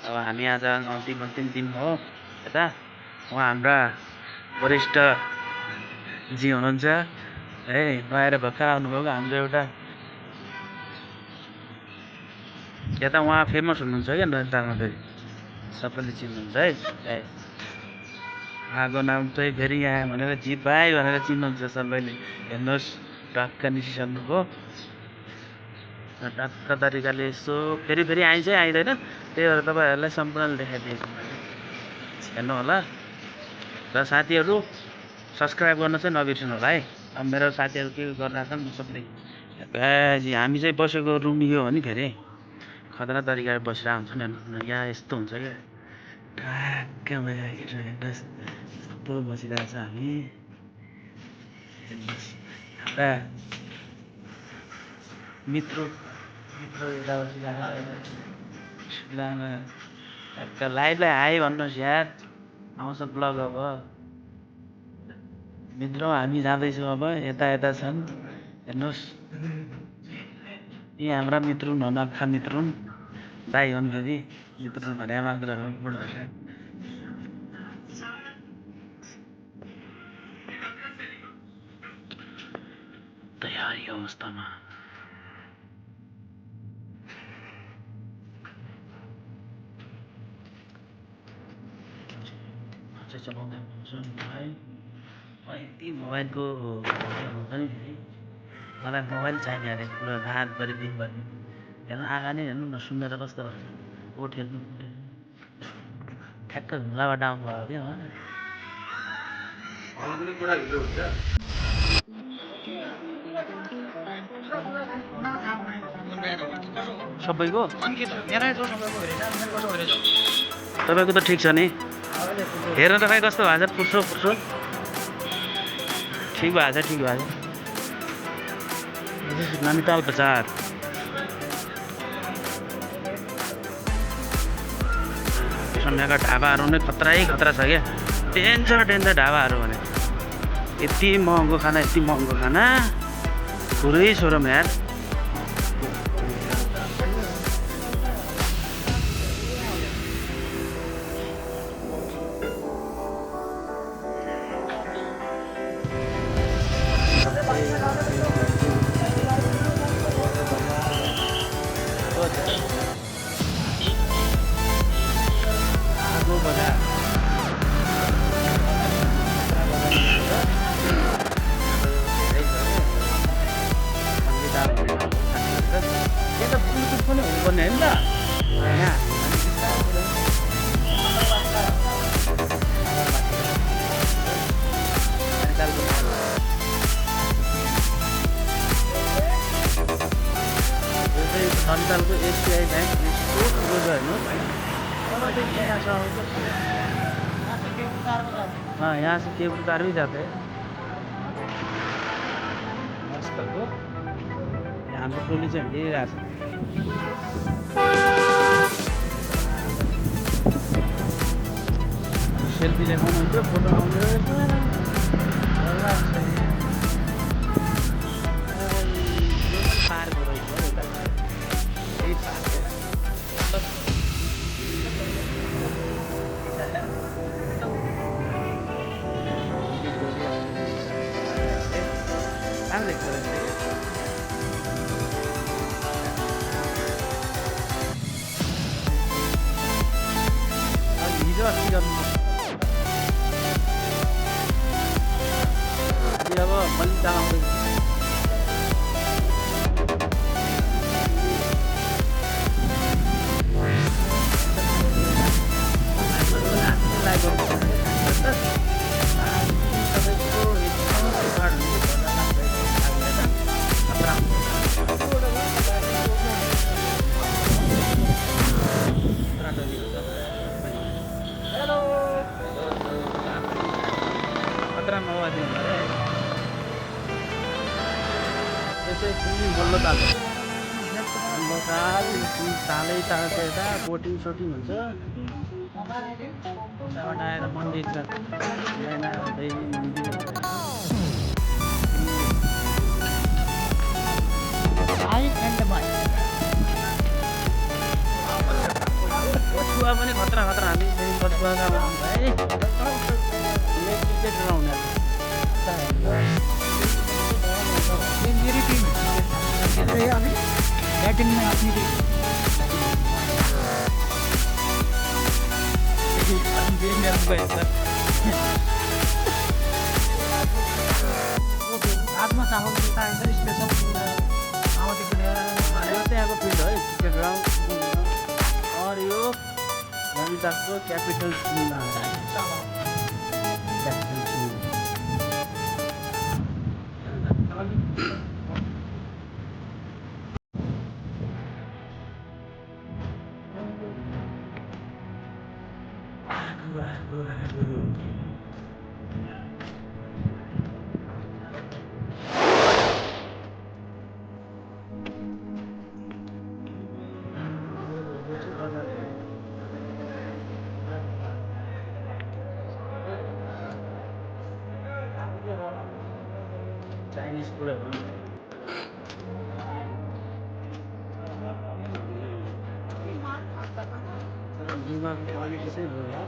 अब हामी आज अन्तिम दिन हो यता उहाँ हाम्रा वरिष्ठ जी हुनुहुन्छ है नआएर भर्खर आउनुभएको हाम्रो एउटा यता उहाँ फेमस हुनुहुन्छ क्या नैनीतालमा फेरि सबैले चिन्नुहुन्छ है उहाँको नाम चाहिँ फेरि यहाँ भनेर जी भाइ भनेर चिन्नुहुन्छ सबैले हेर्नुहोस् टक्क निस्किसक्नुभयो टक्क तरिकाले यसो फेरि आइन्छ आइँदैन त्यही भएर तपाईँहरूलाई सम्पूर्णले देखाइदिएको हेर्नु होला र साथीहरू सब्सक्राइब गर्न चाहिँ नबिर्सनु होला है अब मेरो साथीहरू के गरिरहेको छन् सबले हामी चाहिँ बसेको रुम यो हो नि फेरि खतरा तरिकाले बसेर हुन्छ नि यहाँ यस्तो हुन्छ क्या ठ्याक्कमा हेर्नुहोस् यस्तो बसिरहेको छ हामी हाम्रा मित्र यता बसिरहेको लाइभलाई हाई भन्नुहोस् यार आउँछ ब्लग अब मित्र हामी जाँदैछौँ अब यता छन् हेर्नुहोस् यी हाम्रा मित्र हुन् अनोखा मित्र हुन् दाइ हुन् फेरि मित्र भने मात्र हो तयारी अवस्थामा चलाउँदै हुनुहुन्छ मोबाइल यति मोबाइलको हुन्छ नि फेरि मलाई मोबाइल चाहिने अरे पुरा रातभरि दिनभरि हेर्नु आँखा नै हेर्नु न सुन्दा त कस्तो ओठ हेर्नु ठ्याक्क झुलाबाट आउनुभयो क्या सबैको तपाईँको त ठिक छ नि हेर्नु त खै कस्तो भएको छ पुर्सो ठिक भएको छ नैनीताल बजार यहाँका ढाबाहरू नै खतरा छ क्या डेन्जर ढाबाहरू भने यति महँगो खाना पुरै सोरम यार नैनीतालको एसबिआई ब्याङ्क यस्तो ठुलो छ हेर्नु यहाँ से केबल कार भी जाते हैं मस्त हो हाम्रो टोली चाहिँ हिँडिरहेको छ सेल्फी देखाउनु हुन्छ फोटो आउँछ अब मजा आउँदैन बोल्नु तालै ताल्छ यता बोटिङ सोटिङ हुन्छ त्यहाँबाट आएर मन्दिर छ नैना देवी मन्दिर छुवा पनि खतरा खतरा हामी है क्रिकेट आउने मेरी टीम है बैटिंग में अपनी टीम आत्मा चाहो स्पेशल त्यहाँको फिल्ड है क्रिकेट ग्राउन्ड और यो ललिताको क्यापिटल चाइनिज फुडहरू लुगाको क्वालिटी चाहिँ भयो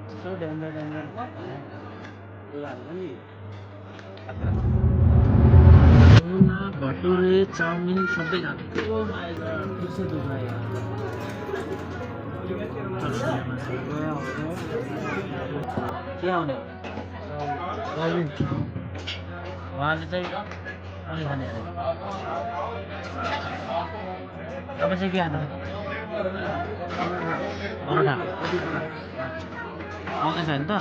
यस्तो ड्याङ्गर लुगाहरू पनि भटुरे चाउमिन सबै खाएको त्यसै दुखायो के आउने उहाँले चाहिँ अलि खाने अरे तपाईँ चाहिँ के खानु परोठा आउँदैछ नि त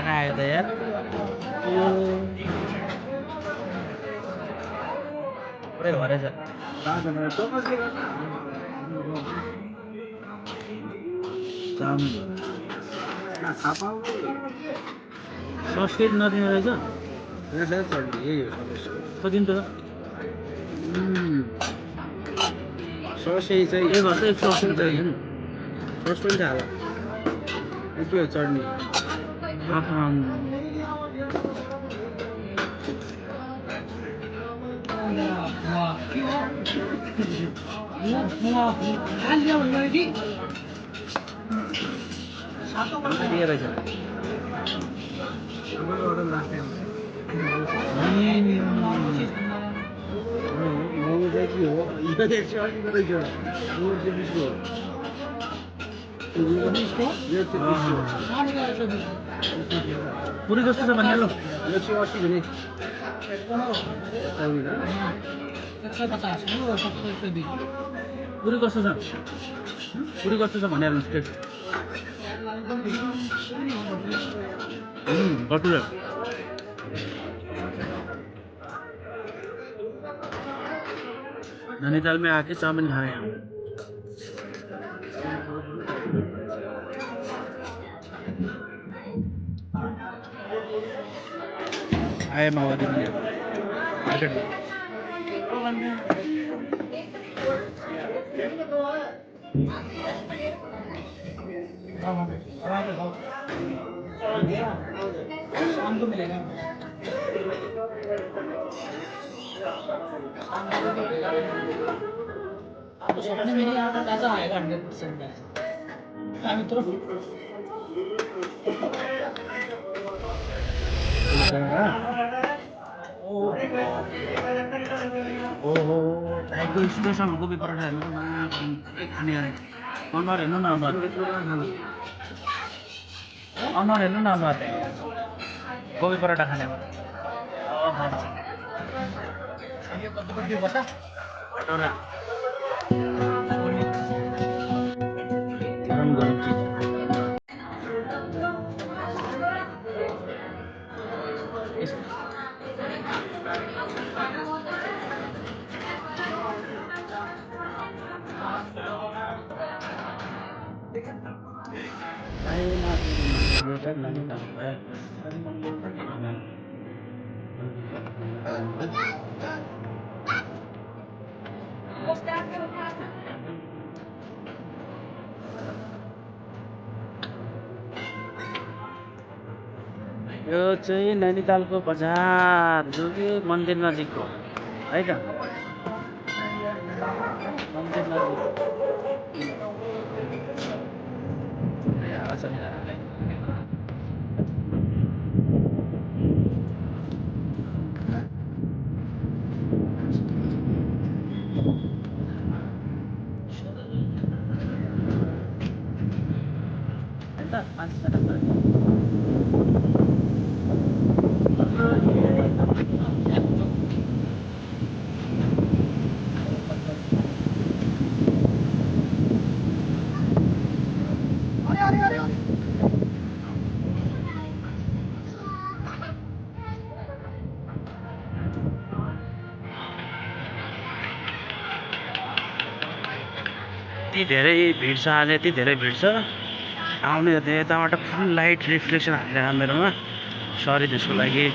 आयो त यार पुरै घरै छ संस्कृत नदिने रहेछ कति त ससै चाहिँ एक घर चाहिँ 180 रुपियाँ नि सस पनि थाहा त्यो चटनी रहेछ मोमो चाहिँ के हो यो 180 रहेछ यो चाहिँ 20 हो यो चाहिँ 20 हो पुरी कस्तो छ भन्ने ल यो चाहिँ 80 भने पुरी कस्तो छ भनेर स्टेट भटुरे नैनीताल में आके चाउमिन खाए आए माओवादी मार्केट शाम को मिलेगा सपने में यहाँ का ताज़ा आएगा 100% है मित्रों ओहो टाइगर स्पेशल गोभी पराठा खाने अरे अनुहार हेर्नु न अनुहार हेर्नु न अनुहार गोभी पराठा खाने भटौरा गरम गरम चिज यो चाहिँ नैनीतालको बजार जो कि मन्दिर नजिकको है त मन्दिर नजिक है त 5 यति धेरै भिड छ आज यति धेरै भिड छ आउनेहरूले यताबाट फुल लाइट रिफ्लेक्सन हालिरहेको मेरोमा सरी त्यसको लागि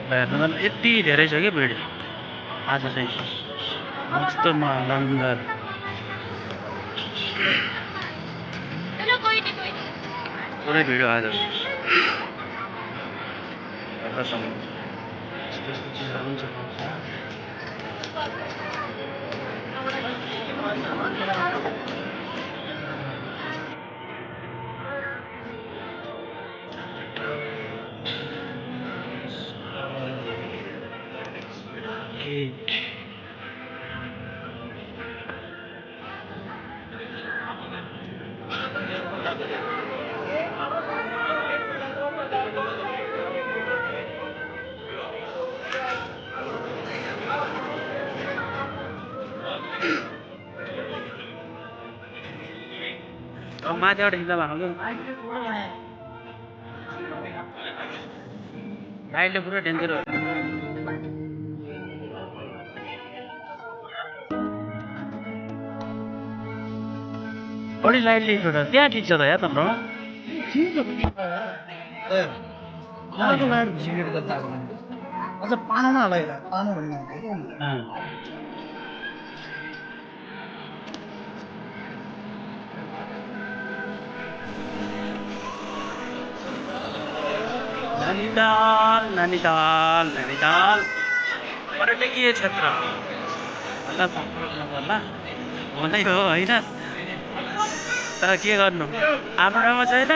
हेर्नु त यति धेरै छ कि भिड आज चाहिँ कस्तो लन्डर पुरै भिड हो आज यस्तो यस्तो चिजहरू पनि छ माथिबाट हिँड्दा भएको लाइटले पुरा डेन्जर हो बढी लाइट लिएको त त्यहाँ ठिक छ त या तपाईँमा अझ पानामा हालेर पाना भन्ने नैनीताल नैनीताल नैनीताल पर्यटकीय क्षेत्र होला होला हुँदै हो होइन तर के गर्नु हाम्रो ठाउँमा छैन